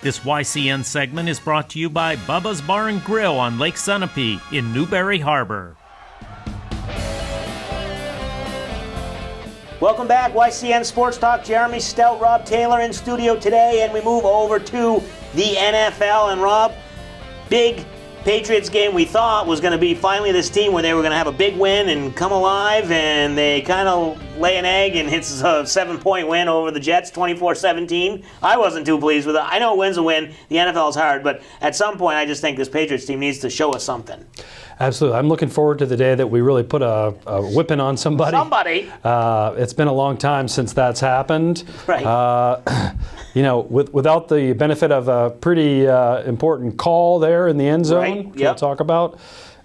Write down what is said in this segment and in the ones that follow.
This YCN segment is brought to you by Bubba's Bar and Grill on Lake Sunapee in Newberry Harbor. Welcome back, YCN Sports Talk. Jeremy Stout, Rob Taylor in studio today, and we move over to the NFL. And Rob, big Patriots game we thought was going to be finally this team where they were going to have a big win and come alive, and they kind of lay an egg, and it's a 7-point win over the Jets, 24-17. I wasn't too pleased with it. I know a win's a win. The NFL is hard, but at some point I just think this Patriots team needs to show us something. Absolutely. I'm looking forward to the day that we really put a whipping on somebody. It's been a long time since that's happened. Right. Without the benefit of a pretty important call there in the end zone, right. We'll talk about.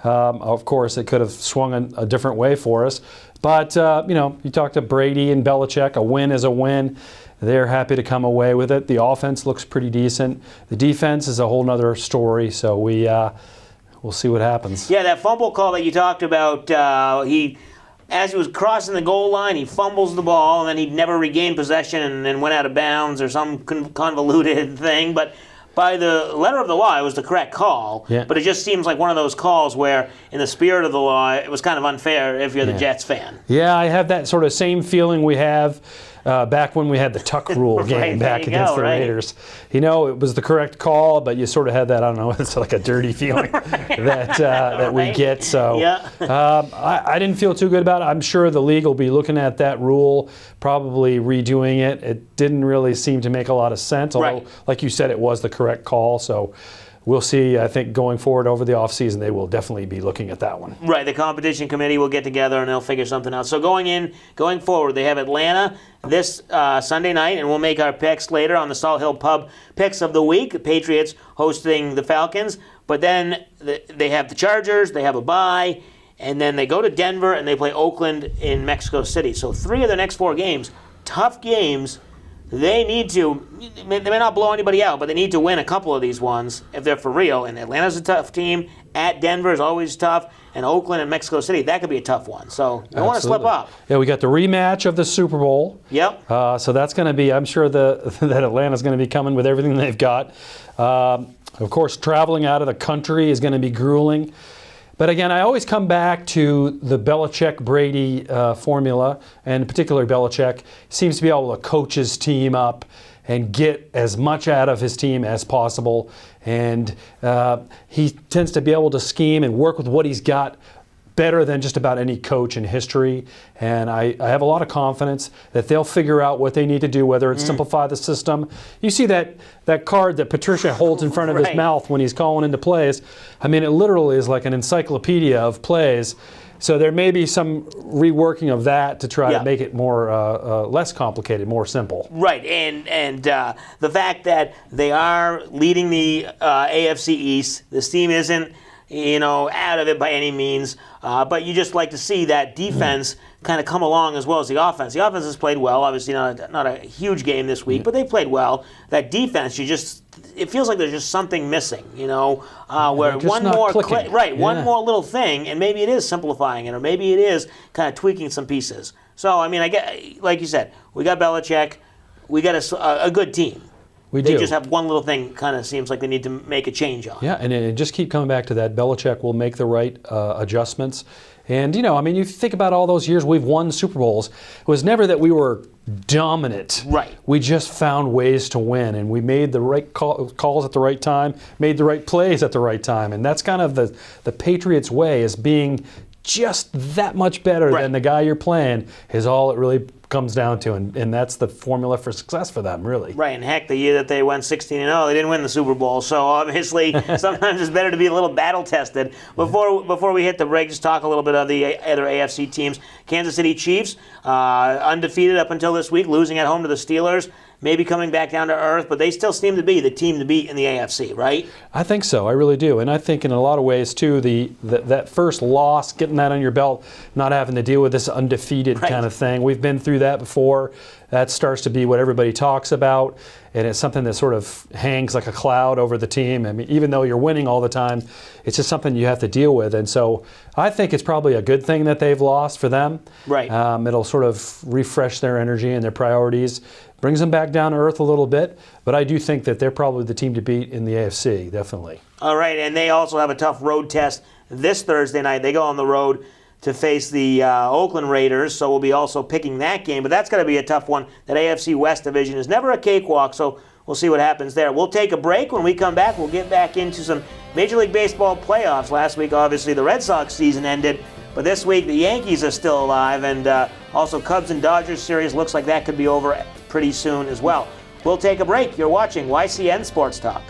Of course, it could have swung a different way for us. But, you talk to Brady and Belichick, a win is a win. They're happy to come away with it. The offense looks pretty decent. The defense is a whole other story, so we'll see what happens. Yeah, that fumble call that you talked about, as he was crossing the goal line, he fumbles the ball, and then he never regained possession and then went out of bounds or some convoluted thing. But by the letter of the law, it was the correct call. Yeah. But it just seems like one of those calls where, in the spirit of the law, it was kind of unfair if you're the Jets fan. Yeah, I have that sort of same feeling we have back when we had the tuck rule game back against the Raiders. It was the correct call, but you sort of had that, I don't know, it's like a dirty feeling that we get. So I didn't feel too good about it. I'm sure the league will be looking at that rule, probably redoing it. It didn't really seem to make a lot of sense, although, like you said, it was the correct call. So we'll see. I think going forward over the offseason, they will definitely be looking at that one. Right. The competition committee will get together and they'll figure something out. So going forward, they have Atlanta this Sunday night, and we'll make our picks later on the Salt Hill Pub picks of the week. The Patriots hosting the Falcons. But then they have the Chargers, they have a bye, and then they go to Denver and they play Oakland in Mexico City. So 3 of the next 4 games, tough games. They need to, they may not blow anybody out, but they need to win a couple of these ones if they're for real. And Atlanta's a tough team. At Denver is always tough. And Oakland and Mexico City, that could be a tough one. So you don't want to slip up. Yeah, we got the rematch of the Super Bowl. Yep. So that's going to be, I'm sure that Atlanta's going to be coming with everything they've got. Of course, traveling out of the country is going to be grueling. But again, I always come back to the Belichick-Brady formula, and in particular Belichick seems to be able to coach his team up and get as much out of his team as possible. And he tends to be able to scheme and work with what he's got better than just about any coach in history. And I have a lot of confidence that they'll figure out what they need to do, whether it's simplify the system. You see that card that Patricia holds in front of his mouth when he's calling into plays. I mean, it literally is like an encyclopedia of plays. So there may be some reworking of that to try to make it more less complicated, more simple. Right, and the fact that they are leading the AFC East, this team isn't out of it by any means, but you just like to see that defense kind of come along as well as the offense. The offense has played well, obviously not a huge game this week, but they played well. That defense, it feels like there's just something missing, where one more one more little thing, and maybe it is simplifying it, or maybe it is kind of tweaking some pieces. So, I mean, I get, like you said, we got Belichick, we got a good team. They just have one little thing kind of seems like they need to make a change on. Yeah, and just keep coming back to that. Belichick will make the right adjustments. And, you think about all those years we've won Super Bowls. It was never that we were dominant. Right. We just found ways to win, and we made the right calls at the right time, made the right plays at the right time. And that's kind of the Patriots way, is being just that much better than the guy you're playing is all it really comes down to, and that's the formula for success for them, really. Right, and heck, the year that they went 16-0, they didn't win the Super Bowl, so obviously sometimes it's better to be a little battle-tested. Before we hit the break, just talk a little bit of the other AFC teams. Kansas City Chiefs, undefeated up until this week, losing at home to the Steelers. Maybe coming back down to earth, but they still seem to be the team to beat in the AFC, right? I think so. I really do. And I think in a lot of ways, too, that first loss, getting that on your belt, not having to deal with this undefeated kind of thing. We've been through that before. That starts to be what everybody talks about, and it's something that sort of hangs like a cloud over the team. I mean, even though you're winning all the time, it's just something you have to deal with. And so I think it's probably a good thing that they've lost for them. Right. It'll sort of refresh their energy and their priorities. brings them back down to earth a little bit. But I do think that they're probably the team to beat in the AFC, definitely. All right, and they also have a tough road test this Thursday night. They go on the road to face the Oakland Raiders, so we'll be also picking that game. But that's going to be a tough one. That AFC West division is never a cakewalk, so we'll see what happens there. We'll take a break. When we come back, we'll get back into some Major League Baseball playoffs. Last week, obviously, the Red Sox season ended, but this week the Yankees are still alive, and also Cubs and Dodgers series looks like that could be over pretty soon as well. We'll take a break. You're watching YCN Sports Talk.